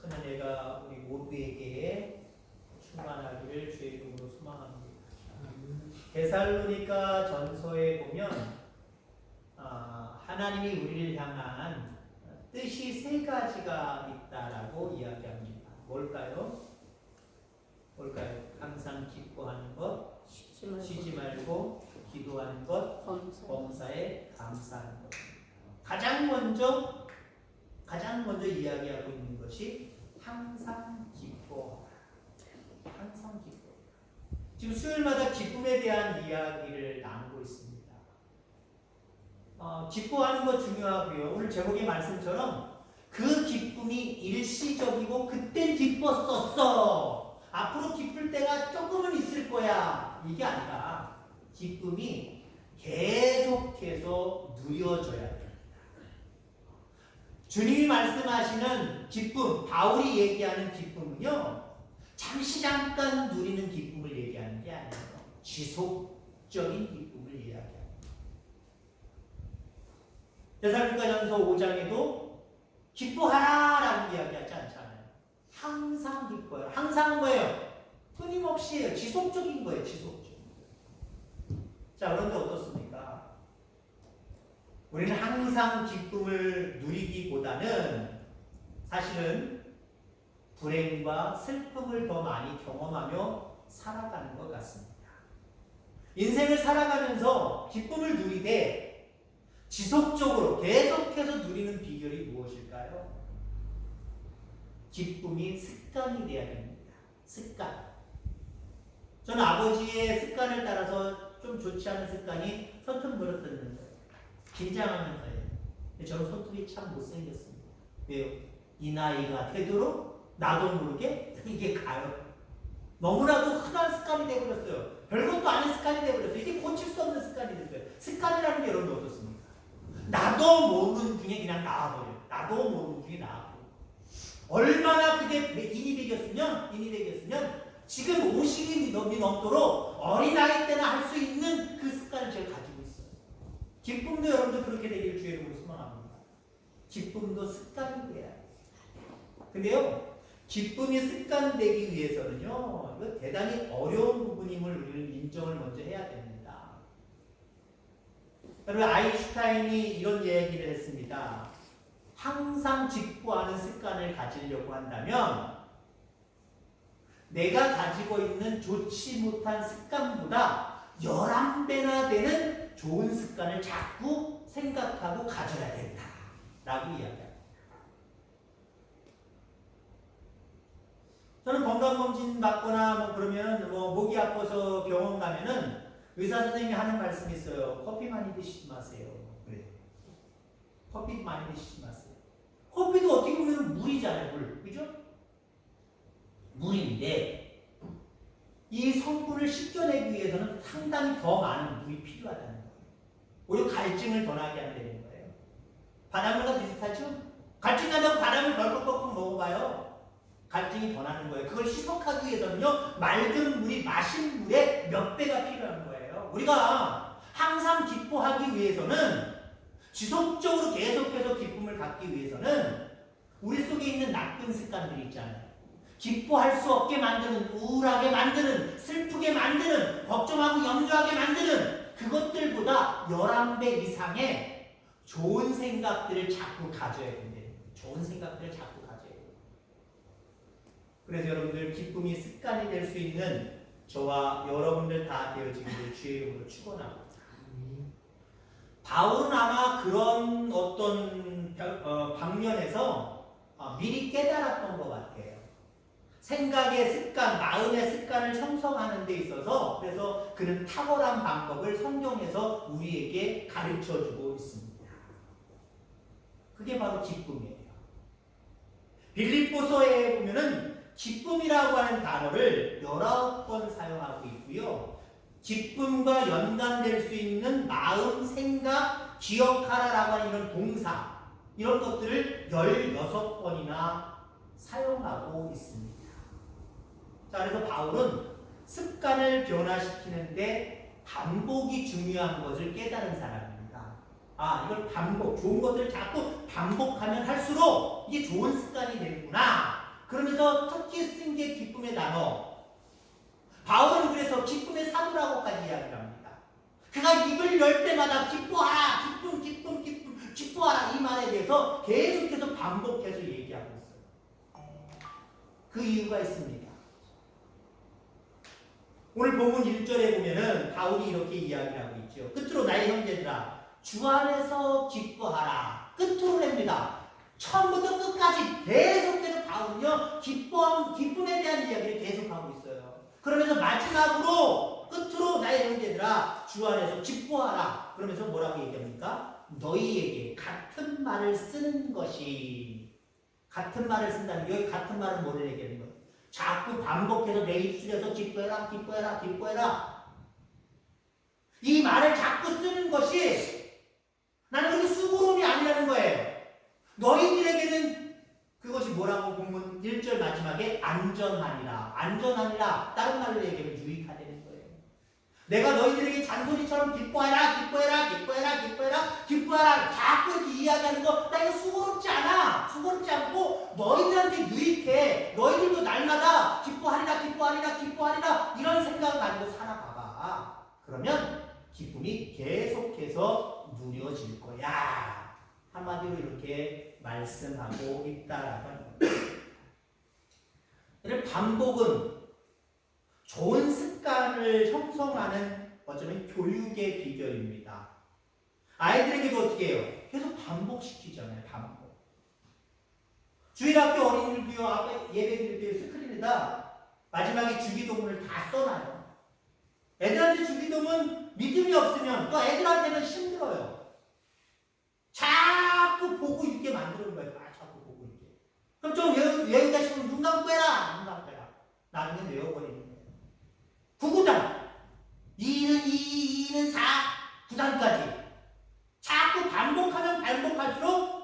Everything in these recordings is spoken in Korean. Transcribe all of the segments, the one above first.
큰 은혜가 우리 모두에게 충만하기를 주의 이름으로 소망합니다. 데살로니가 전서에 보면 하나님이 우리를 향한 뜻이 세 가지가 있다라고 이야기합니다. 뭘까요? 항상 기뻐하는 것, 쉬지 말고 기도하는 것, 범사에 감사하는 것. 가장 먼저 이야기하고 있는 것이 항상 기뻐하라. 항상 기뻐. 지금 수요일마다 기쁨에 대한 이야기를 나누고 있습니다. 기뻐하는 것 중요하고요. 오늘 제목의 말씀처럼 그 기쁨이 일시적이고 그땐 기뻤었어. 앞으로 기쁠 때가 조금은 있을 거야. 이게 아니라 기쁨이 계속해서 누려져야 됩니다. 주님이 말씀하시는 기쁨, 바울이 얘기하는 기쁨은요, 잠깐 누리는 기쁨을 얘기하는 게 아니에요. 지속적인 기쁨을 이야기합니다. 데살로니가전서 5장에도 기뻐하라라고 이야기하지 않잖아요. 항상 기뻐요. 항상 뭐예요? 끊임없이예요. 지속적인 거예요. 지속적인 거예요. 자, 그런데 어떻습니까? 우리는 항상 기쁨을 누리기보다는 사실은 불행과 슬픔을 더 많이 경험하며 살아가는 것 같습니다. 인생을 살아가면서 기쁨을 누리되 지속적으로 계속해서 누리는 비결이 무엇일까요? 기쁨이 습관이 되어야 됩니다. 습관. 저는 아버지의 습관을 따라서 좀 좋지 않은 습관이 손톱 물어 뜯는 거예요. 긴장하면서요. 저는 손톱이 참 못생겼습니다. 왜요? 이 나이가 되도록 나도 모르게 이게 가요. 너무나도 흔한 습관이 되어버렸어요. 별것도 아닌 습관이 되어버렸어요. 이게 고칠 수 없는 습관이 됐어요. 습관이라는 게 여러분 어떻습니까? 나도 모르는 중에 그냥 나와버려요. 나도 모르는 중에 나와버려요. 얼마나 그게 인이 되겠으면 지금 50이 넘도록 어린아이 때나 할 수 있는 그 습관을 제가 가지고 있어요. 기쁨도 여러분도 그렇게 되기를 주의 이름으로 소망합니다. 기쁨도 습관이 돼야 돼요. 근데요, 기쁨이 습관되기 위해서는요, 이거 대단히 어려운 부분임을 우리는 인정을 먼저 해야 됩니다. 여러분, 아인슈타인이 이런 얘기를 했습니다. 항상 기뻐하는 습관을 가지려고 한다면 내가 가지고 있는 좋지 못한 습관보다 11배나 되는 좋은 습관을 자꾸 생각하고 가져야 된다 라고 이야기합니다. 저는 건강검진 받거나 그러면 목이 아파서 병원 가면은 의사 선생님이 하는 말씀이 있어요. 커피 많이 드시지 마세요. 그래. 커피 많이 드시지 마세요. 커피도 어떻게 보면 물이잖아요. 물. 그죠? 물인데 이 성분을 씻겨내기 위해서는 상당히 더 많은 물이 필요하다는 거예요. 오히려 갈증을 더 나게 한다는 거예요. 바닷물과 비슷하죠? 갈증 나면 바닷물 벌컥벌컥 먹어봐요. 갈증이 더 나는 거예요. 그걸 희석하기 위해서는요, 맑은 물이 마신 물의 몇 배가 필요한 거예요. 우리가 항상 기뻐하기 위해서는, 지속적으로 계속해서 기쁨을 갖기 위해서는 우리 속에 있는 나쁜 습관들이 있잖아요. 기뻐할 수 없게 만드는, 우울하게 만드는, 슬프게 만드는, 걱정하고 염려하게 만드는 그것들보다 11배 이상의 좋은 생각들을 자꾸 가져야 된대요. 좋은 생각들을 자꾸 가져야 돼요. 그래서 여러분들 기쁨이 습관이 될 수 있는 저와 여러분들 다 되어지기를 주의 이름으로 축원합니다. 바울은 아마 그런 어떤 방면에서 미리 깨달았던 것 같아요. 생각의 습관, 마음의 습관을 형성하는 데 있어서 그래서 그는 탁월한 방법을 성경에서 우리에게 가르쳐주고 있습니다. 그게 바로 기쁨이에요. 빌립보서에 보면은 기쁨이라고 하는 단어를 19번 사용하고 있고요. 기쁨과 연관될 수 있는 마음, 생각, 기억하라라고 하는 이런 동사, 이런 것들을 16번이나 사용하고 있습니다. 자, 그래서 바울은 습관을 변화시키는데 반복이 중요한 것을 깨달은 사람입니다. 이걸 좋은 것들을 자꾸 반복하면 할수록 이게 좋은 습관이 되는구나 그러면서 특히 쓴 게 기쁨의 단어. 바울은 그래서 기쁨의 사도라고까지 이야기를 합니다. 그가 입을 열 때마다 기뻐하라, 기쁨, 기쁨, 기쁨, 기뻐하라 이 말에 대해서 계속해서 반복해서 얘기하고 있어요. 그 이유가 있습니다. 오늘 본문 1절에 보면은 바울이 이렇게 이야기를 하고 있죠. 끝으로 나의 형제들아 주 안에서 기뻐하라. 끝으로 냅니다. 처음부터 끝까지 계속해서 바울은요 기쁨에 대한 이야기를 계속하고 있어요. 그러면서 마지막으로 끝으로 나의 형제들아 주 안에서 기뻐하라. 그러면서 뭐라고 얘기합니까? 너희에게 같은 말을 쓰는 것이 같은 말을 쓴다는 여기 같은 말은 뭐를 얘기하는 거예요? 자꾸 반복해서 내 입술에서 기뻐해라 기뻐해라 기뻐해라 이 말을 자꾸 쓰는 것이 나는 그렇게 수고로움이 아니라는 거예요. 너희들에게는 그것이 뭐라고 본문 1절 마지막에 안전하니라. 안전하니라. 다른 말로 얘기하면 유익하다는 거예요. 내가 너희들에게 잔소리처럼 기뻐해라 기뻐해라 기뻐해라 기뻐해라 기뻐해라 자꾸 이렇게 이야기하는 거 나 이거 수고롭지 않아. 수고롭지 않고 너희들한테 유익해. 너희들도 날마다 기뻐하리라 기뻐하리라 기뻐하리라 이런 생각을 가지고 살아봐봐. 그러면 기쁨이 계속해서 누려질 거야. 한마디로 이렇게 말씀하고 있다라고 하는 겁니다. 반복은 좋은 습관을 형성하는 어쩌면 교육의 비결입니다. 아이들에게도 어떻게 해요? 계속 반복시키잖아요. 반복. 주일학교 어린이들도요. 앞에 예배 드릴 때 스크린에다 마지막에 주기도문을 다 써놔요. 애들한테 주기도문 믿음이 없으면 또 애들한테는 힘들어요. 자꾸 보고 있게 만드는 거예요. 자꾸 보고 있게. 그럼 좀 외우다 싶으면 눈 감고 해라. 눈 감고 해라. 나중에 외워버리는 거예요. 9구단. 2는 2, 2는 4, 9단까지. 자꾸 반복하면 반복할수록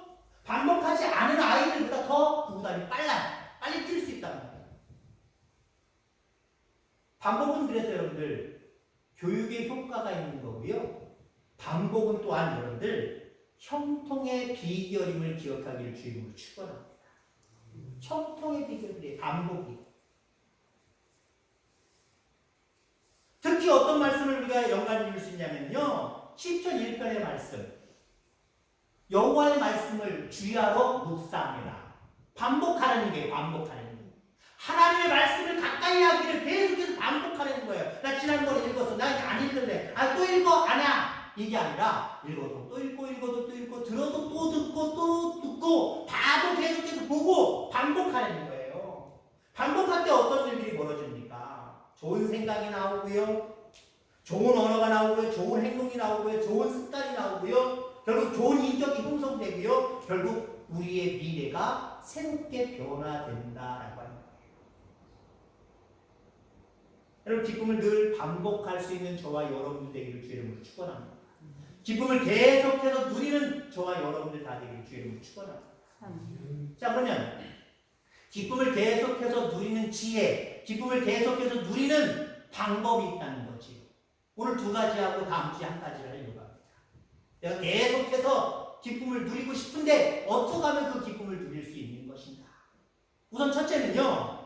반복하지 않은 아이들보다 더 9구단이 빨리 뛸 수 있다는 거예요. 반복은 그래서 여러분들 교육에 효과가 있는 거고요. 반복은 또한 여러분들 형통의 비결임을 기억하기를 주님으로 축원합니다. 형통의 비결이 반복이. 특히 어떤 말씀을 우리가 연관을 이룰 수 있냐면요. 시편 1편의 말씀. 여호와의 말씀을 주야로 묵상해라. 반복하라는 게 반복하라는 게. 하나님의 말씀을 가까이 하기를 계속해서 반복하라는 거예요. 나 지난번에 읽었어. 나 이제 안 읽을래. 또 읽어. 아니야. 이게 아니라 읽어도 또 읽고 읽어도 또 읽고 들어도 또 듣고 또 듣고 봐도 계속해서 보고 반복하라는 거예요. 반복할 때 어떤 일들이 벌어집니까? 좋은 생각이 나오고요. 좋은 언어가 나오고요. 좋은 행동이 나오고요. 좋은 습관이 나오고요. 결국 좋은 인격이 형성되고요. 결국 우리의 미래가 새롭게 변화된다라고 하는 거예요. 여러분 기쁨을 늘 반복할 수 있는 저와 여러분들 되기를 주의 이름으로 축원합니다. 기쁨을 계속해서 누리는 저와 여러분들 다 되기를 주의 이름으로 축원합니다. 자 그러면 기쁨을 계속해서 누리는 지혜, 기쁨을 계속해서 누리는 방법이 있다는 거지. 오늘 두 가지하고 다음 주에 한 가지를 하려고 합니다. 내가 계속해서 기쁨을 누리고 싶은데 어떻게 하면 그 기쁨을 누릴 수 있는 것인가. 우선 첫째는요.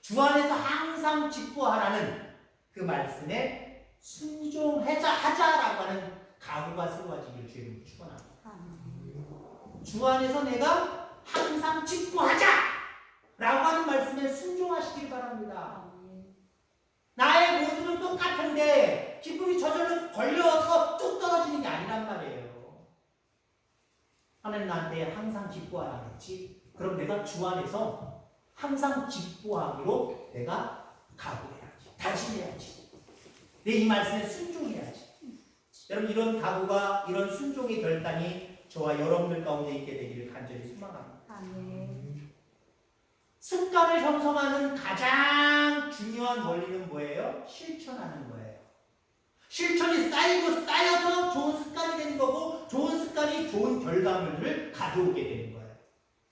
주 안에서 항상 기뻐하라는 그 말씀에 순종하자라고 하는 각오가 세워지기를 주님으로 축원합니다. 주 안에서 내가 항상 기뻐하자라고 하는 말씀에 순종하시길 바랍니다. 나의 모습은 똑같은데 기쁨이 저절로 걸려서 뚝 떨어지는 게 아니란 말이에요. 하나님 나한테 항상 기뻐하라 그랬지. 그럼 내가 주 안에서 항상 기뻐하기로 내가 각오해야지. 다짐해야지. 내 이 말씀에 순종해야지. 여러분 이런 각오가 이런 순종의 결단이 저와 여러분들 가운데 있게 되기를 간절히 소망합니다. 아멘. 습관을 형성하는 가장 중요한 원리는 뭐예요? 실천하는 거예요. 실천이 쌓이고 쌓여서 좋은 습관이 되는 거고 좋은 습관이 좋은 결과물을 가져오게 되는 거예요.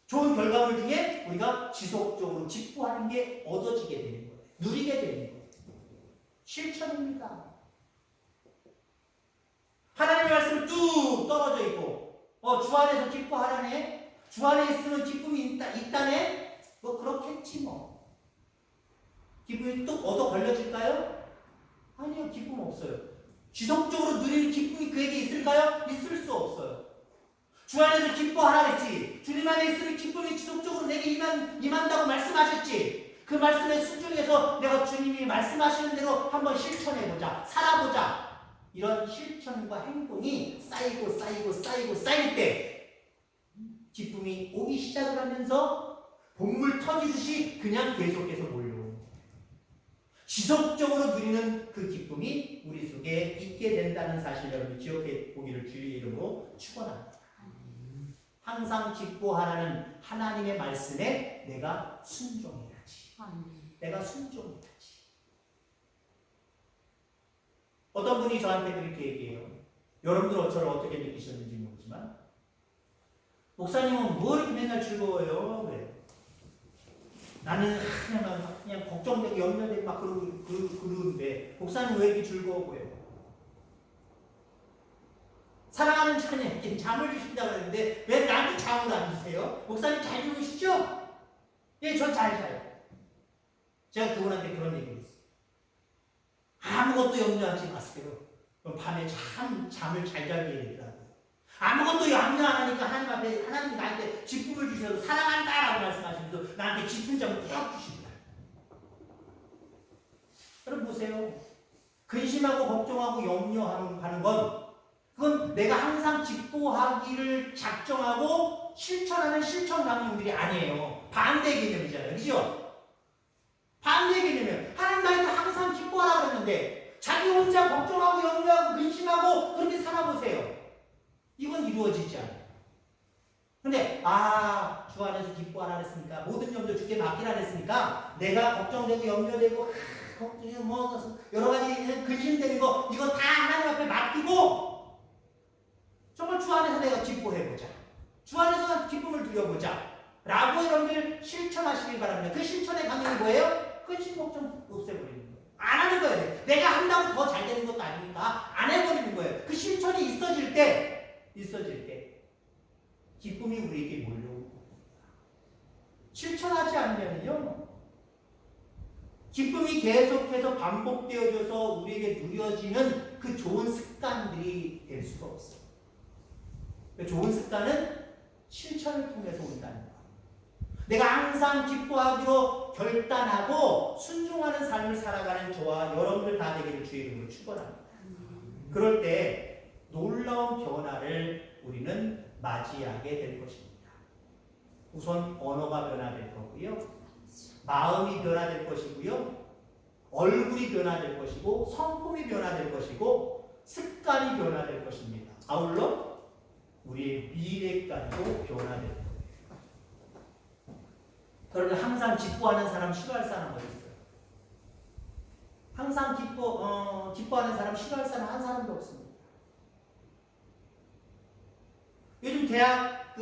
좋은 결과물 중에 우리가 지속적으로 기뻐하는 게 얻어지게 되는 거예요. 누리게 되는 거예요. 실천입니다. 하나님의 말씀은 뚝 떨어져 있고 주 안에서 기뻐하라네. 주 안에 있으면 기쁨이 있다네. 뭐 그렇게 기쁨이 또 얻어 걸려질까요? 아니요, 기쁨 없어요. 지속적으로 누리는 기쁨이 그에게 있을까요? 있을 수 없어요. 주 안에서 기뻐하라 했지. 주님 안에 있으면 기쁨이 지속적으로 내게 임한다고 말씀하셨지. 그 말씀에 순종해서 내가 주님이 말씀하시는 대로 한번 실천해보자. 살아보자. 이런 실천과 행동이 쌓일 때 기쁨이 오기 시작을 하면서 본물 터지듯이 그냥 계속해서 몰려옵니다. 지속적으로 누리는 그 기쁨이 우리 속에 있게 된다는 사실 여러분 기억해 보기를 주의 이름으로 축원합니다. 항상 기뻐하라는 하나님의 말씀에 내가 순종해야지. 내가 순종해야지. 어떤 분이 저한테 그렇게 얘기해요. 여러분들 저를 어떻게 느끼셨는지 모르지만 목사님은 뭐 이렇게 맨날 즐거워요? 왜? 나는 그냥 걱정되고 염려되고 막 그러는데 목사님 왜 이렇게 즐거워 보여요? 사랑하는 자녀에게 잠을 주신다고 그랬는데 왜 나한테 잠을 안 주세요? 목사님 잘 주무시죠? 예, 저 잘 자요. 제가 그분한테 그런 얘기를 했어요. 아무것도 염려하지 마세요. 그럼 밤에 잠을 잘 자게 되더라고요. 아무것도 염려 안 하니까 하나님 앞에 하나님이 나한테 기쁨을 주셔서 사랑한다라고 말씀하시면서 나한테 깊은 잠을 푹 주십니다. 여러분 보세요. 근심하고 걱정하고 염려하는 건 그건 내가 항상 기뻐하기를 작정하고 실천하는 실천 강령들이 아니에요. 반대 개념이잖아요. 그죠? 반대 개념이에요. 하나님 나한테 항상 기뻐하라 그랬는데 자기 혼자 걱정하고 염려하고 근심하고 그렇게 살아보세요. 이건 이루어지지 않아요. 근데 주 안에서 기뻐하라 그랬으니까 모든 염려 주께 맡기라 그랬으니까 내가 걱정되고 염려되고 여러 가지 근심되는 거 이거 다 하나님 앞에 맡기고 정말 주 안에서 내가 기뻐해보자. 주 안에서 기쁨을 누려보자. 라고 여러분들 실천하시길 바랍니다. 그 실천의 방향이 뭐예요? 근심 걱정 없애버리는 거예요. 안 하는 거예요. 내가 한다고 더 잘 되는 것도 아니니까 안 해버리는 거예요. 그 실천이 있어질 때 기쁨이 우리에게 몰려오고 실천하지 않으면요 기쁨이 계속해서 반복되어져서 우리에게 누려지는 그 좋은 습관들이 될 수가 없어요. 좋은 습관은 실천을 통해서 온다는 거예요. 내가 항상 기뻐하기로 결단하고 순종하는 삶을 살아가는 저와 여러분들 다 되기를 주의 이름으로 축원합니다. 그럴 때 놀라운 변화를 우리는 맞이하게 될 것입니다. 우선 언어가 변화될 거고요. 마음이 변화될 것이고요. 얼굴이 변화될 것이고 성품이 변화될 것이고 습관이 변화될 것입니다. 아울러 우리의 미래까지도 변화될 거예요. 그러면 항상 기뻐하는 사람, 싫어할 사람 어디 있어요? 항상 기뻐하는 사람, 싫어할 사람 한 사람도 없습니다. 요즘 대학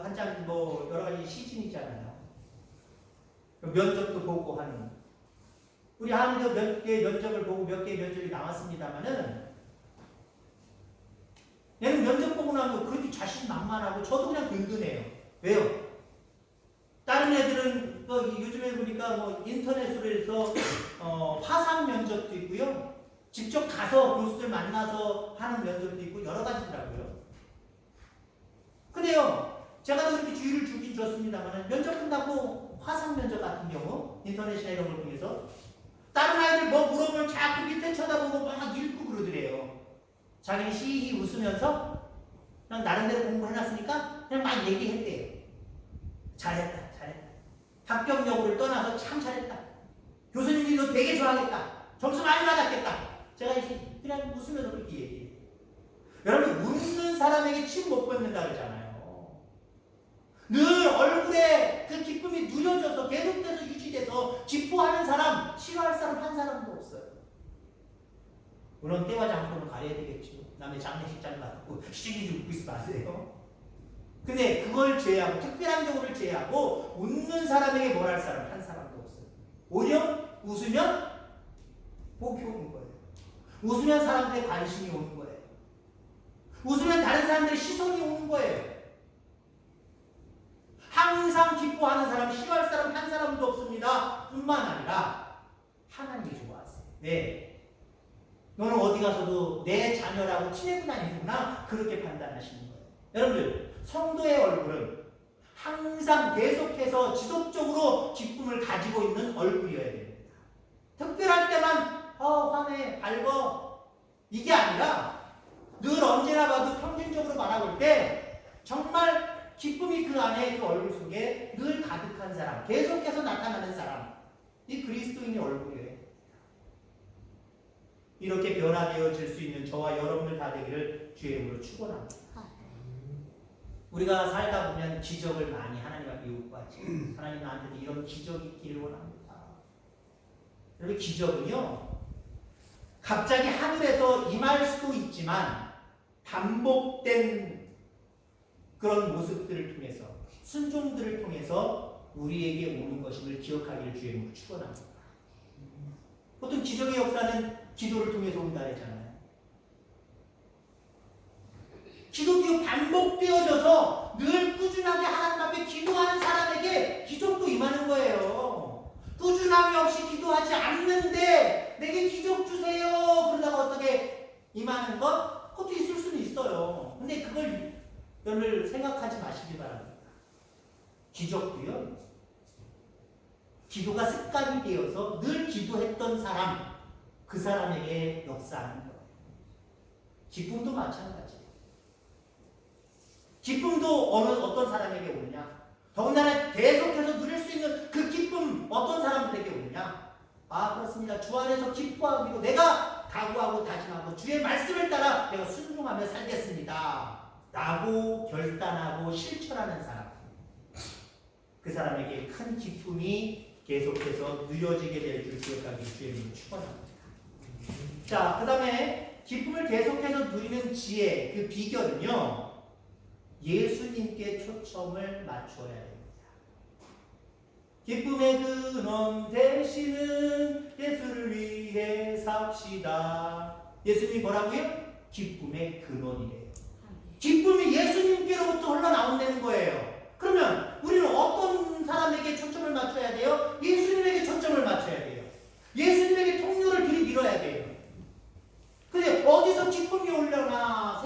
한창 여러 가지 시즌이잖아요. 면접도 보고 하는. 우리 한도 몇 개 면접을 보고 몇 개 면접이 나왔습니다만은 얘는 면접 보고 나면 그렇게 자신만만하고 저도 그냥 든든해요. 왜요? 다른 애들은 요즘에 보니까 인터넷으로 해서 화상 면접도 있고요. 직접 가서 교수들 만나서 하는 면접도 있고 여러 가지더라고요. 근데요, 제가 그렇게 주의를 주긴 줬습니다만 면접 끝나고 화상 면접 같은 경우 인터넷이나 이런 걸 통해서 다른 아이들 물어보면 자꾸 밑에 쳐다보고 막 읽고 그러더래요. 자기는 히히 웃으면서 그냥 나름대로 공부해놨으니까 그냥 막 얘기했대요. 잘했다. 합격 여부를 떠나서 참 잘했다. 교수님이 너 되게 좋아하겠다. 점수 많이 받았겠다. 제가 그냥 웃으면서 그렇게 얘기해요. 여러분 웃는 사람에게 침 못 뱉는다 그러잖아요. 늘 얼굴에 그 기쁨이 누려져서 계속돼서 유지돼서 기뻐하는 사람, 싫어할 사람 한 사람도 없어요. 물론 때와 장소는 가려야 되겠죠. 남의 장례식장 가고 시기지 웃고 있으면 안 돼요. 근데 그걸 제외하고 특별한 경우를 제외하고 웃는 사람에게 뭘 할 사람 한 사람도 없어요. 오히려 웃으면 복이 오는 거예요. 웃으면 사람들의 관심이 오는 거예요. 웃으면 다른 사람들의 시선이 오는 거예요. 항상 기뻐하는 사람, 싫어할 사람 한 사람도 없습니다. 뿐만 아니라 네. 너는 어디 가서도 내 자녀라고 티내고 다니는구나. 그렇게 판단하시는 거예요. 여러분들, 성도의 얼굴은 항상 계속해서 지속적으로 기쁨을 가지고 있는 얼굴이어야 됩니다. 특별할 때만 화내, 밝어, 이게 아니라 늘 언제나 봐도 평균적으로 바라볼 때 정말 기쁨이 그 안에 그 얼굴 속에 늘 가득한 사람, 계속해서 나타나는 사람, 이 그리스도인의 얼굴이에요. 이렇게 변화되어질 수 있는 저와 여러분들 다 되기를 주의 이름으로 축원합니다. 우리가 살다 보면 기적을 많이 하나님 앞에 요구하지. 하나님 나한테도 이런 기적이 있기를 원합니다. 여러분, 기적은요, 갑자기 하늘에서 임할 수도 있지만 반복된 그런 모습들을 통해서, 순종들을 통해서 우리에게 오는 것임을 기억하기를 주의 이름으로 축원합니다. 보통 기적의 역사는 기도를 통해서 온다 했잖아요. 기독교 반복되어져서 늘 꾸준하게 하나님 앞에 기도하는 사람에게 기적도 임하는 거예요. 꾸준함이 없이 기도하지 않는데 내게 기적 주세요. 그러다가 어떻게 임하는 것? 그것도 있을 수는 있어요. 근데 그걸 여러분 생각하지 마시기 바랍니다. 기적도요, 기도가 습관이 되어서 늘 기도했던 사람, 그 사람에게 역사하는 거예요. 기쁨도 마찬가지예요. 기쁨도 어떤 사람에게 오느냐? 더군다나 계속해서 누릴 수 있는 그 기쁨 어떤 사람들에게 오느냐? 아, 그렇습니다. 주 안에서 기뻐하기로 내가 각오하고 다짐하고 주의 말씀을 따라 내가 순종하며 살겠습니다 라고 결단하고 실천하는 사람, 그 사람에게 큰 기쁨이 계속해서 누려지게 될 줄 기억하기 주의 이름으로 축원합니다. 자, 그 다음에 기쁨을 계속해서 누리는 지혜, 그 비결은요, 예수님께 초점을 맞춰야 됩니다. 기쁨의 근원 되시는 예수를 위해 삽시다. 예수님이 뭐라고요? 기쁨의 근원이래요. 기쁨이 예수님께로부터 흘러나온다는 거예요. 그러면 우리는 어떤 사람에게 초점을 맞춰야 돼요? 예수님에게 초점을 맞춰야 돼요. 예수님에게 통로를 들이밀어야 돼요. 근데 어디서 기쁨이 오려나?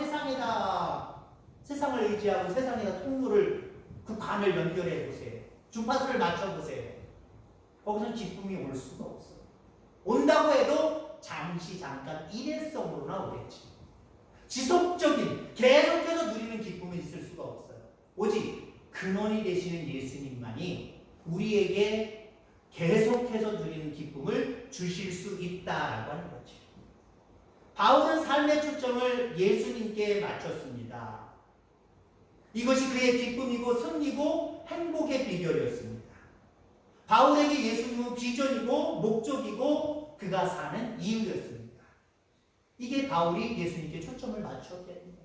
세상을 의지하고 세상에다 통로를, 그 관을 연결해 보세요. 주파수를 맞춰 보세요. 거기서 기쁨이 올 수가 없어요. 온다고 해도 잠깐 일회성으로나 오겠지. 지속적인, 계속해서 누리는 기쁨은 있을 수가 없어요. 오직 근원이 되시는 예수님만이 우리에게 계속해서 누리는 기쁨을 주실 수 있다라고 하는 거죠. 바울은 삶의 초점을 예수님께 맞췄습니다. 이것이 그의 기쁨이고 승리고 행복의 비결이었습니다. 바울에게 예수님은 비전이고 목적이고 그가 사는 이유였습니다. 이게 바울이 예수님께 초점을 맞췄기 때문입니다.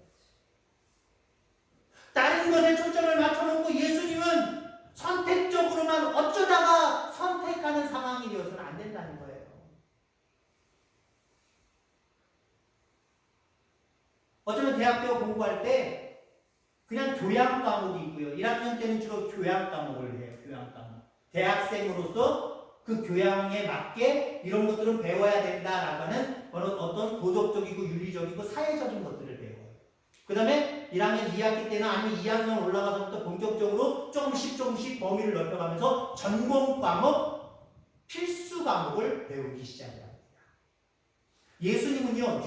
다른 것에 초점을 맞춰놓고 예수님은 선택적으로만 어쩌다가 선택하는 상황이 되어서는 안 된다는 거예요. 어쩌면 대학교 공부할 때 그냥 교양 과목이 있고요. 1학년 때는 주로 교양 과목을 해요. 교양 과목. 대학생으로서 그 교양에 맞게 이런 것들은 배워야 된다라고 하는 어떤 도덕적이고 윤리적이고 사회적인 것들을 배워요. 그 다음에 1학년 2학기 때는 아니면 2학년 올라가서부터 본격적으로 조금씩 범위를 넓혀가면서 전공 과목, 필수 과목을 배우기 시작합니다. 예수님은요,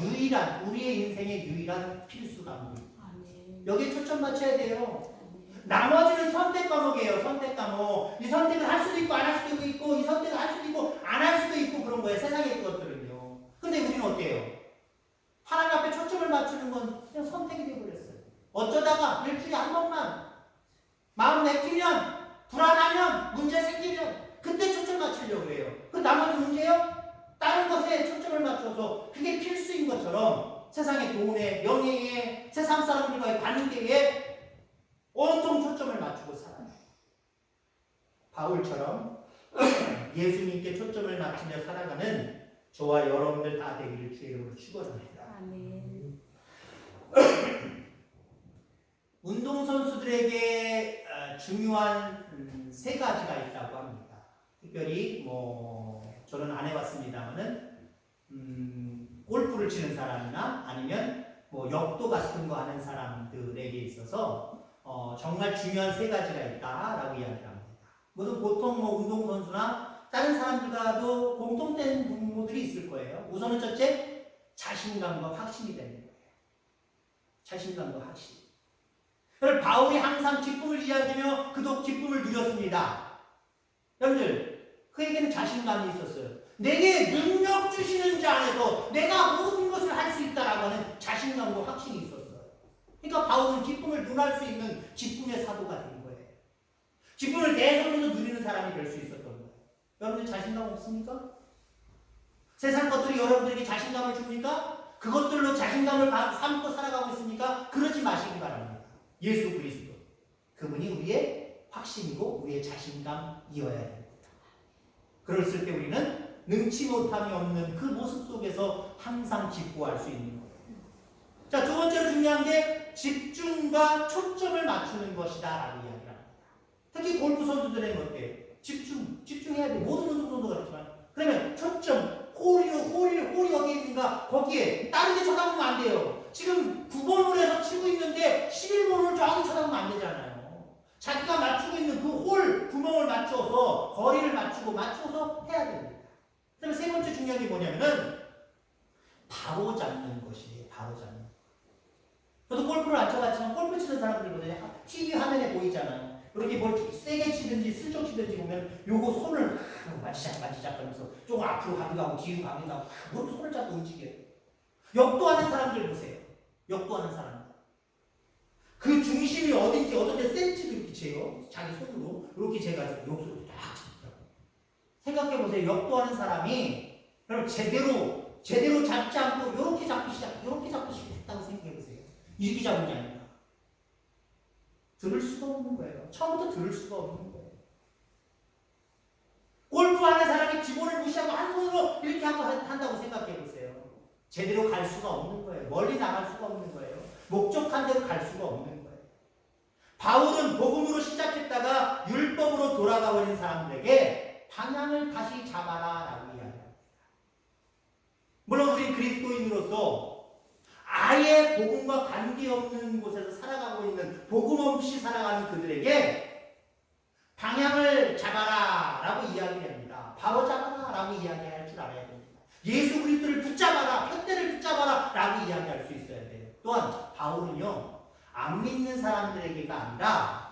우리의 인생의 유일한 필수 과목입니다. 여기에 초점 맞춰야 돼요. 나머지는 선택 과목이에요. 선택 과목. 이 선택을 할 수도 있고 안 할 수도 있고, 이 선택을 할 수도 있고 안 할 수도 있고 그런 거예요. 세상의 것들은요. 근데 우리는 어때요? 하나님 앞에 초점을 맞추는 건 그냥 선택이 되어버렸어요. 어쩌다가 일주일에 한 번만 마음 내키면, 불안하면, 문제 생기면 그때 초점 맞추려고 해요. 그 나머지 문제요? 다른 것에 초점을 맞춰서 그게 필수인 것처럼 세상의 돈에, 명예에, 세상 사람들과의 관계에 온통 초점을 맞추고 살아요. 바울처럼 예수님께 초점을 맞추며 살아가는 저와 여러분들 다 되기를 주의 이름으로 축원합니다. 아멘. 운동선수들에게 중요한 세 가지가 있다고 합니다. 특별히 저는 안 해봤습니다만은 골프를 치는 사람이나 아니면 뭐 역도 같은 거 하는 사람들에게 있어서 정말 중요한 세 가지가 있다라고 이야기를 합니다. 그것은 보통 뭐 운동선수나 다른 사람들과도 공통된 부분들이 있을 거예요. 우선은 첫째, 자신감과 확신이 되는 거예요. 자신감과 확신. 그래서 바울이 항상 기쁨을 이야기하며 그도 기쁨을 누렸습니다. 여러분들, 그에게는 자신감이 있었어요. 내게 능력 주시는 자 안에서 내가 모든 것을 할 수 있다라고 하는 자신감과 확신이 있었어요. 그러니까 바울은 기쁨을 누릴 수 있는 기쁨의 사도가 된 거예요. 기쁨을 계속해서 누리는 사람이 될 수 있었던 거예요. 여러분들 자신감 없습니까? 세상 것들이 여러분들에게 자신감을 줍니까? 그것들로 자신감을 삼고 살아가고 있습니까? 그러지 마시기 바랍니다. 예수 그리스도, 그분이 우리의 확신이고 우리의 자신감이어야 됩니다. 그랬을 때 우리는 능치 못함이 없는 그 모습 속에서 항상 기뻐할 수 있는 거예요. 자, 두 번째로 중요한 게 집중과 초점을 맞추는 것이다 라고 이야기합니다. 특히 골프 선수들에게 어때요? 집중해야 돼요. 모든 운동선수가 그렇지만. 그러면 초점, 홀이 어디에 있는가? 거기에 다른 데 쳐다보면 안 돼요. 지금 9번을 해서 치고 있는데 11번을 저기 쳐다보면 안 되잖아요. 자기가 맞추고 있는 그 홀 구멍을 맞춰서 거리를 맞춰서 해야 됩니다. 그 다음에 세 번째 중요한 게 뭐냐면은 바로 잡는 것이에요. 바로 잡는 것. 저도 골프를 안 쳐봤지만 골프 치는 사람들보다 TV 화면에 보이잖아요. 이렇게 뭘 세게 치든지 슬쩍 치든지 보면 요거 손을 만지작 하면서 조금 앞으로 가기도 하고 뒤로 가기도 하고 그렇게 손을 잡고 움직여요. 역도하는 사람들 보세요. 역도하는 사람들. 그 중심이 어딘지 어떻게 센치도 이렇게 재요. 자기 손으로 이렇게 재가지고 여기서 딱 칩니다. 생각해보세요. 역도하는 사람이 그럼 제대로 잡지 않고 이렇게 잡고 시작했다고 생각해보세요. 이렇게 잡은 게 아니라 들을 수가 없는 거예요. 처음부터 들을 수가 없는 거예요. 골프하는 사람이 기본을 무시하고 한 손으로 이렇게 하고 한다고 생각해보세요. 제대로 갈 수가 없는 거예요. 멀리 나갈 수가 없는 거예요. 목적한 대로 갈 수가 없는 거예요. 바울은 복음으로 시작했다가 율법으로 돌아가 버린 사람들에게 방향을 다시 잡아라 라고 이야기합니다. 물론 우리 그리스도인으로서 아예 복음과 관계없는 곳에서 살아가고 있는 복음 없이 살아가는 그들에게 방향을 잡아라 라고 이야기합니다. 바로 잡아라 라고 이야기할 줄 알아야 됩니다. 예수 그리스도를 붙잡아라, 편대를 붙잡아라 라고 이야기할 수 있어야 돼요. 또한 바울은요, 안 믿는 사람들에게가 아니라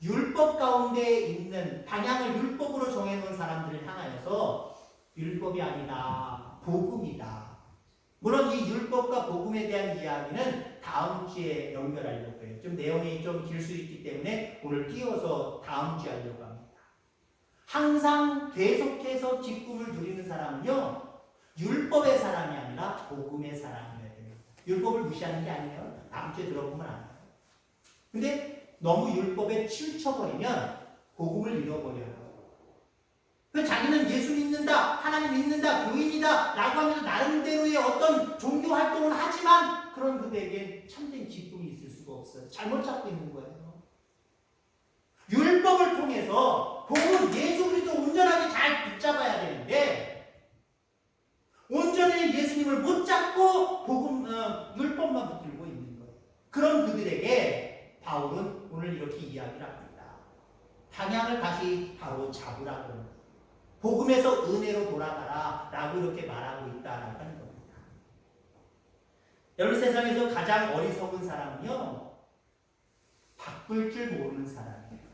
율법 가운데 있는 방향을 율법으로 정해놓은 사람들을 향하여서 율법이 아니다, 복음이다. 물론 이 율법과 복음에 대한 이야기는 다음 주에 연결하려고 해요. 좀 내용이 좀 길 수 있기 때문에 오늘 띄워서 다음 주에 하려고 합니다. 항상 계속해서 기쁨을 누리는 사람은요, 율법의 사람이 아니라 복음의 사람이어야 됩니다. 율법을 무시하는 게 아니에요. 다음 주에 들어보면 알아요. 근데 너무 율법에 치우쳐버리면 복음을 잃어버려요. 자기는 예수 믿는다, 하나님 믿는다, 교인이다 라고 하면서 나름대로의 어떤 종교 활동을 하지만 그런 그들에게 참된 기쁨이 있을 수가 없어요. 잘못 잡고 있는 거예요. 율법을 통해서 복음, 예수 그리스도 온전하게 잘 붙잡아야 되는데 온전히 예수님을 못 잡고 복음, 율법만 붙들고 있는 거예요. 그런 그들에게 바울은 오늘 이렇게 이야기를 합니다. 방향을 다시 바로 잡으라고 합니다. 복음에서 은혜로 돌아가라 라고 이렇게 말하고 있다라고 하는 겁니다. 여러분, 세상에서 가장 어리석은 사람은요, 바꿀 줄 모르는 사람이에요.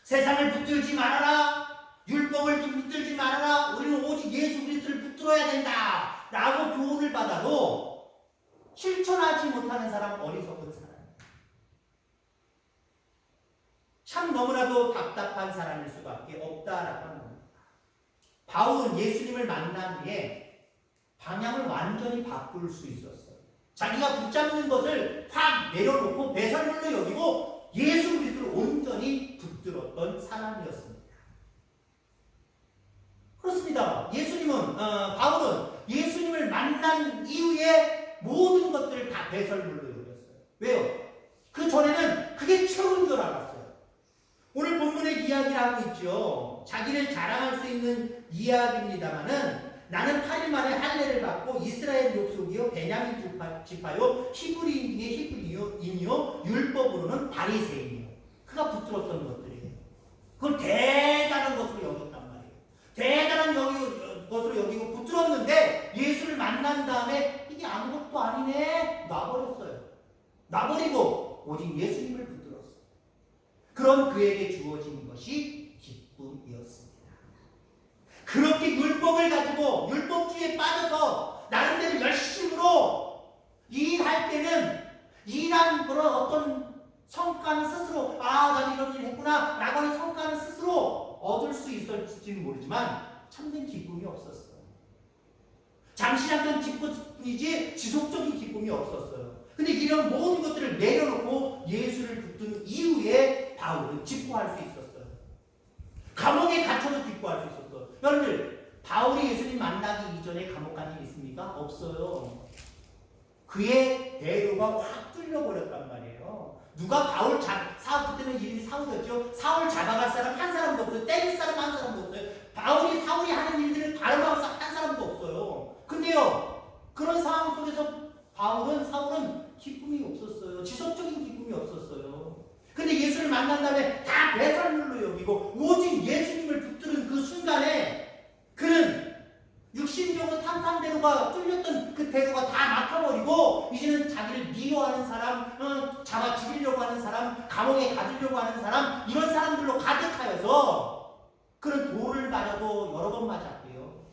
세상을 붙들지 말아라, 율법을 붙들지 말아라, 우리는 오직 예수 그리스도를 붙들어야 된다 라고 교훈을 받아도 실천하지 못하는 사람, 어리석은 사람. 참 너무나도 답답한 사람일 수밖에 없다라고 하는 겁니다. 바울은 예수님을 만난 후에 방향을 완전히 바꿀 수 있었어요. 자기가 붙잡는 것을 확 내려놓고 배설물로 여기고 예수 그리스도를 온전히 붙들었던 사람이었습니다. 그렇습니다. 바울은 예수님을 만난 이후에 모든 것들을 다 배설물로 여겼어요. 왜요? 그 전에는 그게 최고인 줄 알았어요. 오늘 본문에 이야기를 하고 있죠. 자기를 자랑할 수 있는 이야기입니다만은 나는 8일 만에 할례를 받고 이스라엘 족속이요 베냐민 지파요 히브리인 중에 히브리인이요 율법으로는 바리새인이요. 그가 붙들었던 것들이에요. 그걸 대단한 것으로 여겼단 말이에요. 대단한 것으로 여기고 붙들었는데 예수를 만난 다음에 이게 아무것도 아니네 놔버렸어요. 놔버리고 오직 예수님을 붙들었어요. 그럼 그에게 주어진 것이 기쁨이었습니다. 그렇게 율법을 가지고 율법주의에 빠져서 나름대로 열심으로 일할 때는 일한 그런 어떤 성과는 스스로 나는 이런 일을 했구나 라고 하는 성과는 스스로 얻을 수 있을지는 모르지만 참된 기쁨이 없었어요. 잠시 잠깐 기쁨이지 지속적인 기쁨이 없었어요. 근데 이런 모든 것들을 내려놓고 예수를 붙든 이후에 바울은 기뻐할 수 있었어요. 감옥에 갇혀도 기뻐할 수 있었어요. 여러분들 바울이 예수님 만나기 이전에 감옥 간 일 있습니까? 없어요. 그의 대로가 확 뚫려버렸단 말이에요. 누가 바울 그때는 이름이 사울이었죠. 사울 잡아갈 사람 한 사람도 없어요. 때릴 사람 한 사람도 없어요. 사울이 하는 일들을 바로바로 한 사람도 없어요. 근데요 그런 상황 속에서 사울은 기쁨이 없었어요. 지속적인 기쁨이 없었어요. 근데 예수를 만난 다음에 다 배설물로 여기고 오직 예수님을 붙드는 그 순간에 그는 육신적으로 탄탄대로가 뚫렸던 그 대로가 다 막혀버리고 이제는 자기를 미워하는 사람, 잡아 죽이려고 하는 사람, 감옥에 가두려고 하는 사람 이런 사람들로 가득하여서 그는 돌을 맞아도 여러 번 맞았고요.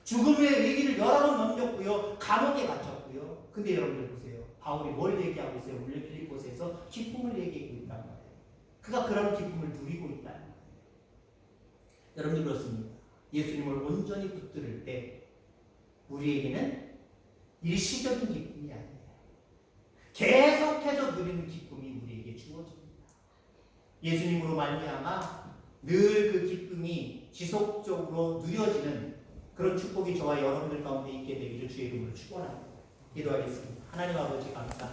죽음의 위기를 여러 번 넘겼고요. 감옥에 갇혔고요. 근데 여러분들 보세요. 바울이 뭘 얘기하고 있어요? 원래 빌립보서에서 기쁨을 얘기하고 있단 말이에요. 그가 그런 기쁨을 누리고 있다는 거예요. 여러분들 그렇습니다. 예수님을 온전히 붙들을 때 우리에게는 일시적인 기쁨이 아니에요. 계속해서 누리는 기쁨이 우리에게 주어집니다. 예수님으로 말미암아 늘 그 기쁨이 지속적으로 누려지는 그런 축복이 저와 여러분들 가운데 있게 되기를 주의 이름으로 축원합니다. 기도하겠습니다. 하나님 아버지 감사합니다.